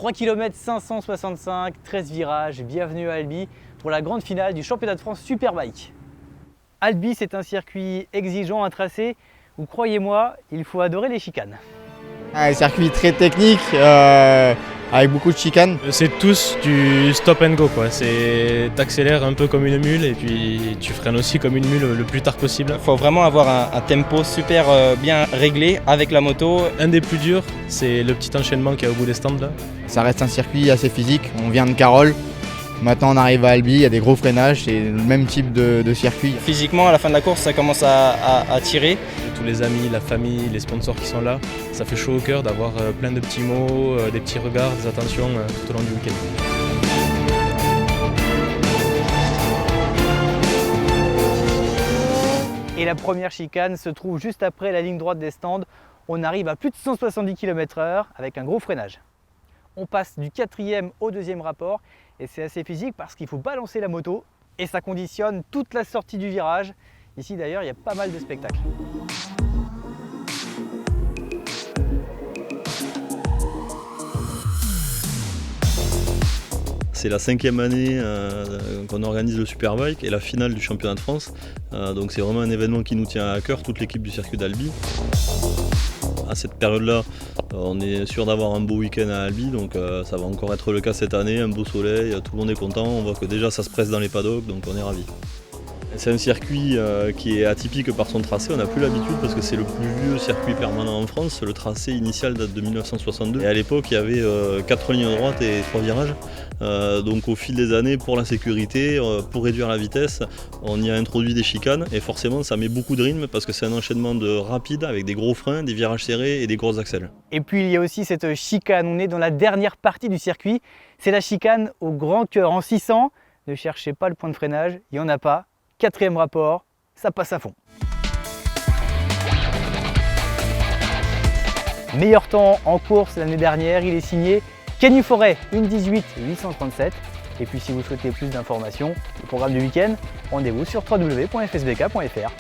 3 km 565, 13 virages, bienvenue à Albi pour la grande finale du championnat de France Superbike. Albi, c'est un circuit exigeant, un tracé où, croyez-moi, il faut adorer les chicanes. Un circuit très technique, avec beaucoup de chicanes. C'est tous du stop and go, quoi. T'accélères un peu comme une mule et puis tu freines aussi comme une mule le plus tard possible. Il faut vraiment avoir un tempo super bien réglé avec la moto. Un des plus durs, c'est le petit enchaînement qu'il y a au bout des stands là. Ça reste un circuit assez physique, on vient de Carole. Maintenant on arrive à Albi, il y a des gros freinages, c'est le même type de circuit. Physiquement, à la fin de la course, ça commence à tirer. Tous les amis, la famille, les sponsors qui sont là, ça fait chaud au cœur d'avoir plein de petits mots, des petits regards, des attentions tout au long du week-end. Et la première chicane se trouve juste après la ligne droite des stands. On arrive à plus de 170 km/h avec un gros freinage. On passe du 4e au 2e rapport et c'est assez physique parce qu'il faut balancer la moto et ça conditionne toute la sortie du virage. Ici d'ailleurs, il y a pas mal de spectacles. C'est la 5e année qu'on organise le Superbike et la finale du championnat de France. Donc c'est vraiment un événement qui nous tient à cœur, toute l'équipe du circuit d'Albi. À cette période-là, on est sûr d'avoir un beau week-end à Albi, donc ça va encore être le cas cette année, un beau soleil, tout le monde est content, on voit que déjà ça se presse dans les paddocks, donc on est ravis. C'est un circuit qui est atypique par son tracé, on n'a plus l'habitude parce que c'est le plus vieux circuit permanent en France. Le tracé initial date de 1962 et à l'époque il y avait 4 lignes droites et 3 virages. Donc au fil des années, pour la sécurité, pour réduire la vitesse, on y a introduit des chicanes et forcément ça met beaucoup de rythme parce que c'est un enchaînement de rapides avec des gros freins, des virages serrés et des grosses axelles. Et puis il y a aussi cette chicane, on est dans la dernière partie du circuit, c'est la chicane au grand cœur en 600. Ne cherchez pas le point de freinage, il n'y en a pas. 4e rapport, ça passe à fond. Meilleur temps en course l'année dernière, il est signé Kenny Forêt, 1:18.837. Et puis si vous souhaitez plus d'informations, le programme du week-end, rendez-vous sur www.fsbk.fr.